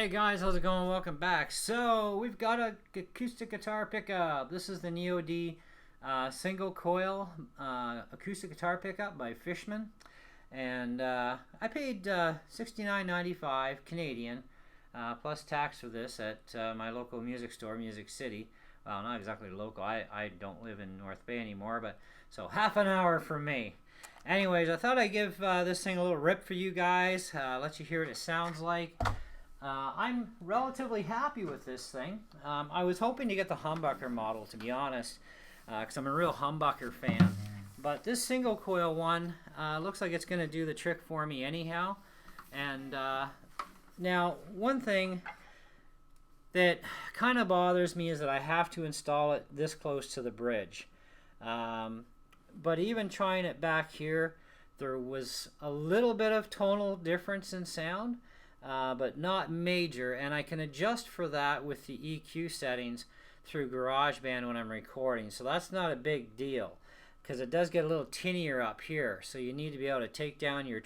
Hey guys, how's it going? Welcome back. So we've got a acoustic guitar pickup. This is the Neo D single coil acoustic guitar pickup by Fishman, and I paid $69.95 Canadian plus tax for this at my local music store, Music City. Well, not exactly local. I don't live in North Bay anymore, but so half an hour from me. Anyways, I thought I'd give this thing a little rip for you guys, let you hear what it sounds like. I'm relatively happy with this thing. I was hoping to get the humbucker model, to be honest, because I'm a real humbucker fan. But this single coil one looks like it's going to do the trick for me anyhow. And now, one thing that kind of bothers me is that I have to install it this close to the bridge. But even trying it back here, there was a little bit of tonal difference in sound. But not major, and I can adjust for that with the EQ settings through GarageBand when I'm recording, so that's not a big deal because it does get a little tinnier up here, so you need to be able to take down your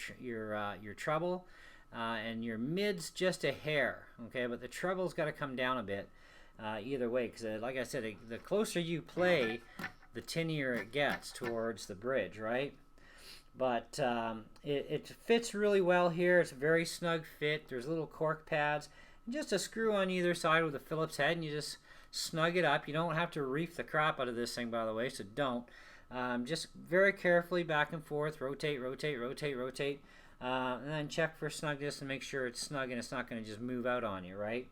treble and your mids just a hair, okay, but the treble's got to come down a bit either way, because like I said, the closer you play, the tinnier it gets towards the bridge, right? But it fits really well here. It's a very snug fit. There's little cork pads and just a screw on either side with a Phillips head, and you just snug it up. You don't have to reef the crap out of this thing, by the way, so don't. Just very carefully back and forth, rotate, rotate, rotate, rotate, and then check for snugness and make sure it's snug and it's not going to just move out on you, right?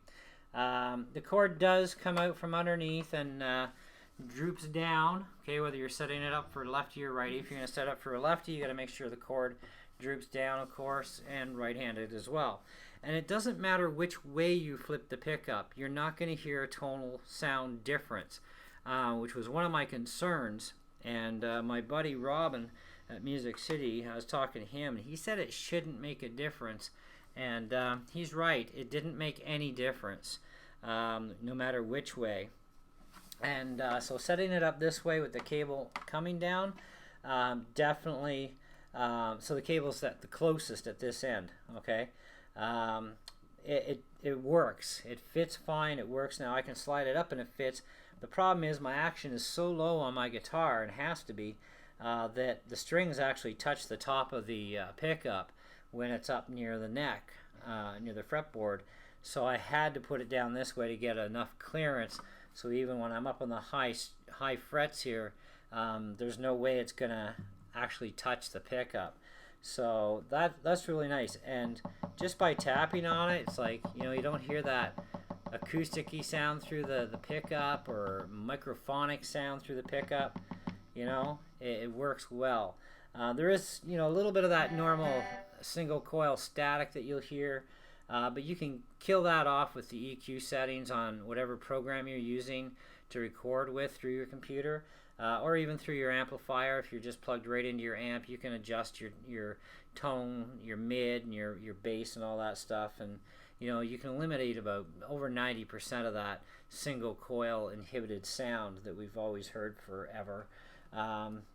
The cord does come out from underneath and droops down, okay, whether you're setting it up for lefty or righty. If you're going to set up for a lefty, you got to make sure the cord droops down, of course, and right-handed as well. And it doesn't matter which way you flip the pickup, you're not going to hear a tonal sound difference, which was one of my concerns. And my buddy Robin at Music City, I was talking to him, and he said it shouldn't make a difference, and he's right. It didn't make any difference, no matter which way. And so setting it up this way with the cable coming down, definitely, so the cable's at the closest at this end, okay? It works. It fits fine. It works. Now I can slide it up and it fits. The problem is my action is so low on my guitar, and has to be, that the strings actually touch the top of the pickup when it's up near the neck, near the fretboard. So I had to put it down this way to get enough clearance. So even when I'm up on the high frets here, there's no way it's gonna actually touch the pickup. So that's really nice. And just by tapping on it, it's like, you know, you don't hear that acoustic-y sound through the pickup or microphonic sound through the pickup. You know, it works well. There is, you know, a little bit of that normal single coil static that you'll hear. But you can kill that off with the EQ settings on whatever program you're using to record with through your computer, or even through your amplifier. If you're just plugged right into your amp, you can adjust your tone, your mid, and your bass and all that stuff. And you know, you can eliminate about over 90% of that single coil inhibited sound that we've always heard forever.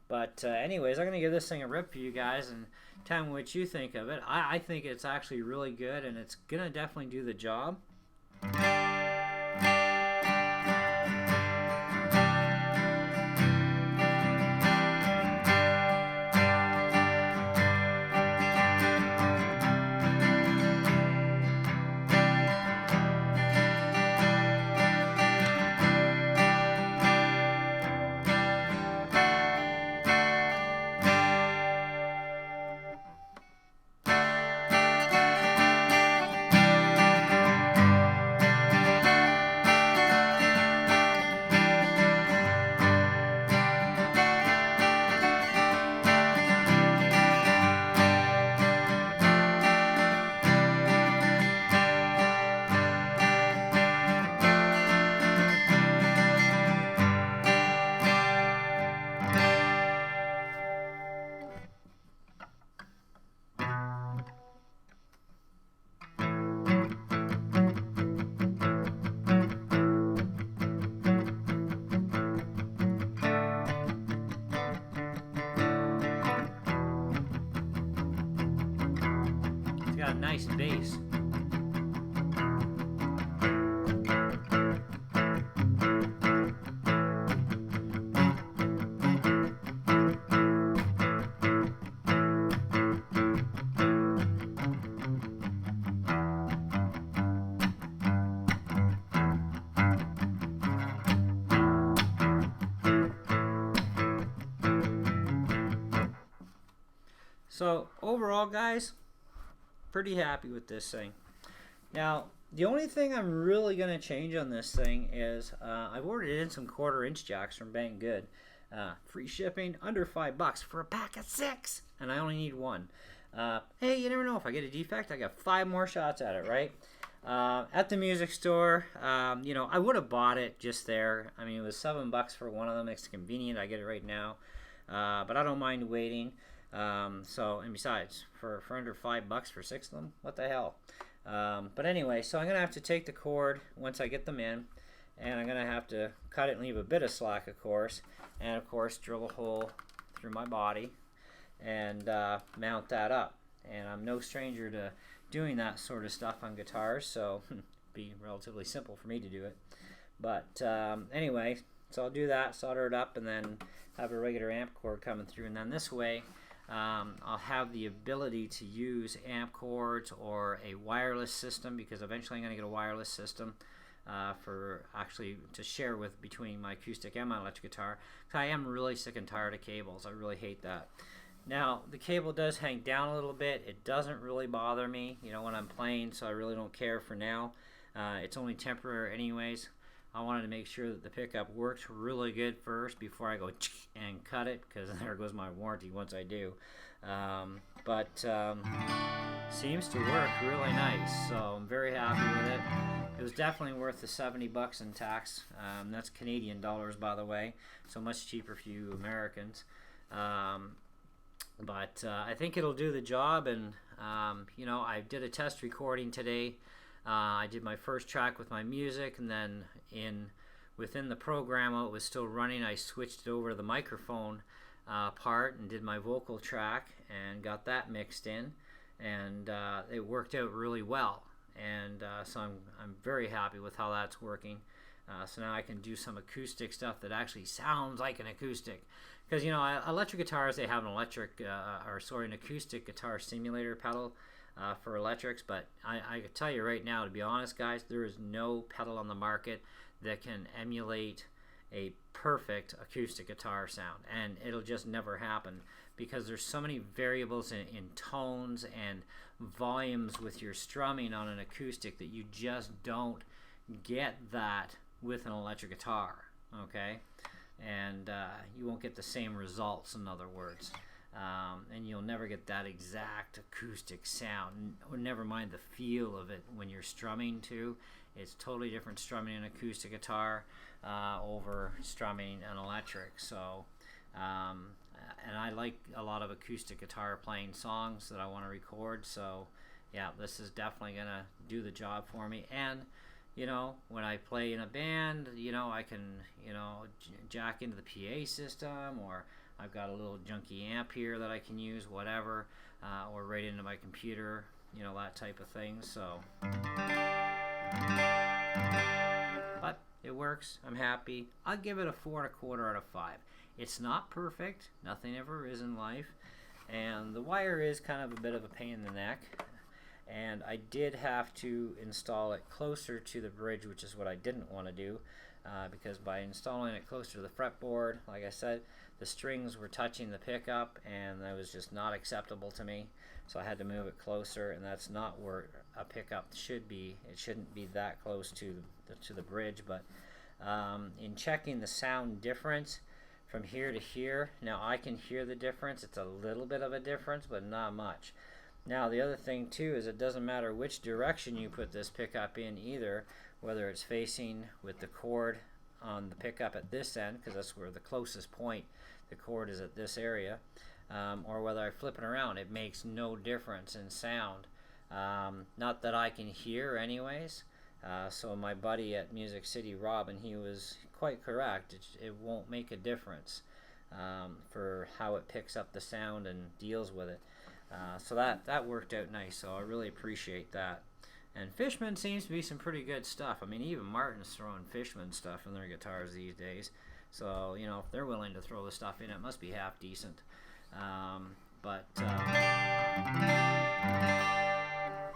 But anyways, I'm going to give this thing a rip for you guys and tell me what you think of it. I think it's actually really good, and it's going to definitely do the job. Got a nice bass. So overall, guys, pretty happy with this thing. Now, the only thing I'm really going to change on this thing is I've ordered in some 1/4-inch jacks from Bang Good. Free shipping, under $5 for a pack of 6, and I only need one. Hey, you never know, if I get a defect, I got 5 more shots at it, right? At the music store, you know, I would have bought it just there. I mean, it was $7 for one of them. It's convenient. I get it right now, but I don't mind waiting. And besides, for under $5 for 6 of them, what the hell? But anyway, so I'm gonna have to take the cord once I get them in, and I'm gonna have to cut it and leave a bit of slack, of course, and of course drill a hole through my body and mount that up. And I'm no stranger to doing that sort of stuff on guitars, so it'd be relatively simple for me to do it. But anyway, so I'll do that, solder it up, and then have a regular amp cord coming through, and then this way I'll have the ability to use amp cords or a wireless system, because eventually I'm going to get a wireless system for actually to share with between my acoustic and my electric guitar. I am really sick and tired of cables. I really hate that. Now, the cable does hang down a little bit. It doesn't really bother me, you know, when I'm playing, so I really don't care for now. It's only temporary anyways. I wanted to make sure that the pickup works really good first before I go and cut it, because there goes my warranty once I do. Seems to work really nice, so I'm very happy with it. It was definitely worth the $70 in tax. That's Canadian dollars, by the way, so much cheaper for you Americans. I think it'll do the job, and you know, I did a test recording today. I did my first track with my music, and then within the program while it was still running, I switched it over to the microphone part and did my vocal track and got that mixed in, and it worked out really well. And so I'm very happy with how that's working. So now I can do some acoustic stuff that actually sounds like an acoustic. Because, you know, electric guitars, they have an an acoustic guitar simulator pedal for electrics. But I can tell you right now, to be honest, guys, there is no pedal on the market that can emulate a perfect acoustic guitar sound. And it'll just never happen, because there's so many variables in tones and volumes with your strumming on an acoustic that you just don't get that with an electric guitar, okay? And you won't get the same results, in other words. And you'll never get that exact acoustic sound, or never mind the feel of it when you're strumming too. It's totally different strumming an acoustic guitar over strumming an electric. So, and I like a lot of acoustic guitar playing songs that I want to record. So, yeah, this is definitely gonna do the job for me. And you know, when I play in a band, you know, I can, you know, jack into the PA system, or I've got a little junky amp here that I can use, whatever, or right into my computer, you know, that type of thing. So, but it works. I'm happy. I'll give it a 4 1/4 out of 5. It's not perfect. Nothing ever is in life. And the wire is kind of a bit of a pain in the neck. And I did have to install it closer to the bridge, which is what I didn't want to do, because by installing it closer to the fretboard, like I said, the strings were touching the pickup, and that was just not acceptable to me. So I had to move it closer, and that's not where a pickup should be. It shouldn't be that close to the bridge. But in checking the sound difference from here to here, now I can hear the difference. It's a little bit of a difference, but not much. Now the other thing too is it doesn't matter which direction you put this pickup in either, whether it's facing with the cord on the pickup at this end, because that's where the closest point the cord is at this area, or whether I flip it around. It makes no difference in sound. Not that I can hear anyways. So my buddy at Music City, Robin, he was quite correct. It won't make a difference for how it picks up the sound and deals with it. So that worked out nice, so I really appreciate that. And Fishman seems to be some pretty good stuff. I mean, even Martin's throwing Fishman stuff in their guitars these days. So, you know, if they're willing to throw the stuff in, it must be half decent.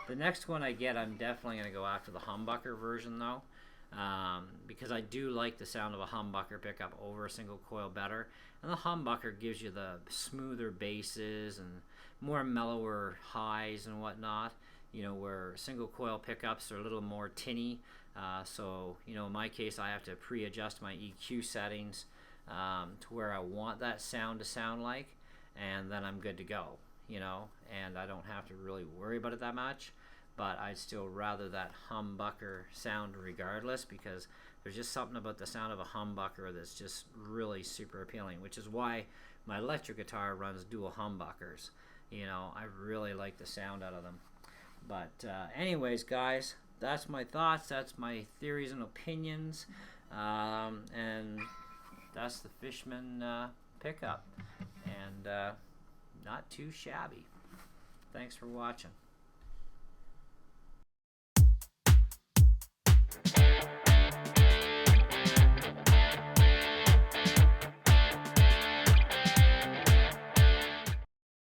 The next one I get, I'm definitely going to go after the humbucker version, though. because I do like the sound of a humbucker pickup over a single coil better. And the humbucker gives you the smoother basses and more mellower highs and whatnot, you know, where single coil pickups are a little more tinny. So, you know, in my case, I have to pre-adjust my EQ settings to where I want that sound to sound like, and then I'm good to go, you know, and I don't have to really worry about it that much. But I'd still rather that humbucker sound regardless, because there's just something about the sound of a humbucker that's just really super appealing, which is why my electric guitar runs dual humbuckers. You know, I really like the sound out of them. But anyways, guys, that's my thoughts, that's my theories and opinions, and that's the Fishman pickup, and not too shabby. Thanks for watching.